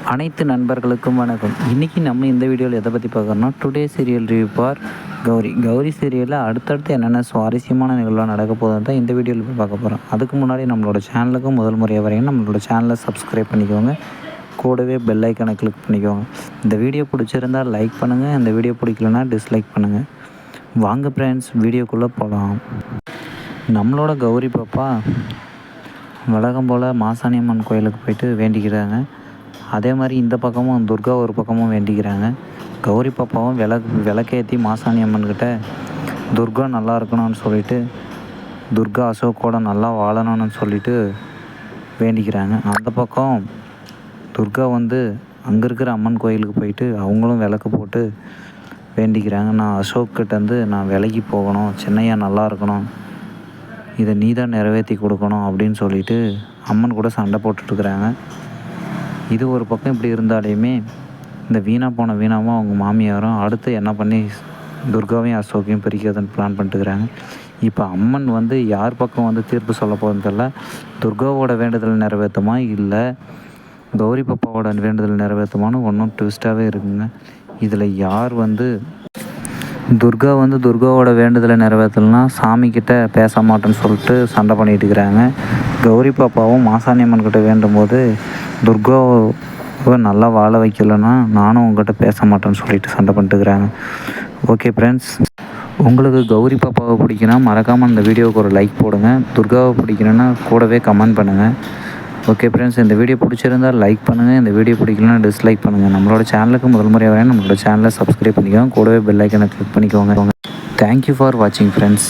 அனைத்து நண்பர்களுக்கும் வணக்கம். இன்றைக்கி நம்ம இந்த வீடியோவில் எதை பற்றி பார்க்குறோம்னா, today serial review for Gowri சீரியலில் அடுத்தடுத்து என்னென்ன சுவாரஸ்யமான நிகழ்வுலாம் நடக்க போகுதுன்னு தான் இந்த வீடியோவில் போய் பார்க்க போகிறோம். அதுக்கு முன்னாடி நம்மளோட சேனலுக்கு முதல் முறையாக வரையும் நம்மளோட சேனலை சப்ஸ்கிரைப் பண்ணிக்கோங்க. கூடவே பெல் ஐக்கனை கிளிக் பண்ணிக்கோங்க. இந்த வீடியோ பிடிச்சிருந்தால் லைக் பண்ணுங்கள், இந்த வீடியோ பிடிக்கலனா டிஸ்லைக் பண்ணுங்கள். வாங்க ஃப்ரெண்ட்ஸ், வீடியோக்குள்ளே போகலாம். நம்மளோட கௌரி பாப்பா வழக்கம் போல் மாசாணி அம்மன் கோயிலுக்கு போயிட்டு வேண்டிக்கிறாங்க. அதே மாதிரி இந்த பக்கமும் துர்கா ஒரு பக்கமும் வேண்டிக்கிறாங்க. கௌரி பாப்பாவும் விளக்கேற்றி மாசாணி அம்மன்கிட்ட துர்கா நல்லா இருக்கணும்னு சொல்லிட்டு, துர்கா அசோக்கோட நல்லா வாழணும்னு சொல்லிட்டு வேண்டிக்கிறாங்க. அந்த பக்கம் துர்கா அங்கே இருக்கிற அம்மன் கோயிலுக்கு போயிட்டு அவங்களும் விளக்கு போட்டு வேண்டிக்கிறாங்க. நான் அசோக்கிட்டேருந்து நான் விலகி போகணும், சென்னையா நல்லா இருக்கணும், இதை நீ தான் நிறைவேற்றி கொடுக்கணும் அப்படின்னு சொல்லிட்டு அம்மன் கூட சண்டை போட்டுட்ருக்குறாங்க. இது ஒரு பக்கம் இப்படி இருந்தாலுமே இந்த வீணாவும் அவங்க மாமியாரும் அடுத்து என்ன பண்ணி துர்காவையும் அசோக்கையும் பிரிக்கிறதுன்னு பிளான் பண்ணிட்டுருக்குறாங்க. இப்போ அம்மன் யார் பக்கம் தீர்ப்பு சொல்ல போகுதுன்னு தெரியல. துர்காவோட வேண்டுதல் நிறைவேற்றுமா இல்லை கௌரி பாப்பாவோட வேண்டுதல் நிறைவேற்றுமான்னு ஒன்றும் ட்விஸ்ட்டாகவே இருக்குங்க. இதில் யார் துர்காவோட வேண்டுதலை நிறைவேற்றலைன்னா சாமிக்கிட்ட பேச மாட்டேன்னு சொல்லிட்டு சண்டை பண்ணிட்டு இருக்கிறாங்க. கௌரி பாப்பாவும் மாசாணி அம்மன் கிட்ட வேண்டும் போது, துர்காவை நல்லா வாழ வைக்கலைன்னா நானும் உங்கள்கிட்ட பேச மாட்டேன்னு சொல்லிட்டு சண்டை பண்ணிட்டுருக்குறாங்க. ஓகே ஃப்ரெண்ட்ஸ், உங்களுக்கு கௌரி பாப்பாவை பிடிக்குன்னா மறக்காமல் இந்த வீடியோவுக்கு ஒரு லைக் போடுங்க. துர்காவை பிடிக்கணுன்னா கூடவே கமெண்ட் பண்ணுங்கள். ஓகே ஃப்ரெண்ட்ஸ், இந்த வீடியோ பிடிச்சிருந்தால் லைக் பண்ணுங்கள், இந்த வீடியோ பிடிக்கலன்னா டிஸ்லைக் பண்ணுங்கள். நம்மளோட சேனலுக்கு முதல் முறையாக வரையும் நம்மளோட சேனலை சப்ஸ்கிரைப் பண்ணிக்கோங்க. கூடவே பெல் ஐக்கனை கிளிக் பண்ணிக்கோங்க. தேங்க்யூ ஃபார் வாட்சிங் ஃப்ரெண்ட்ஸ்.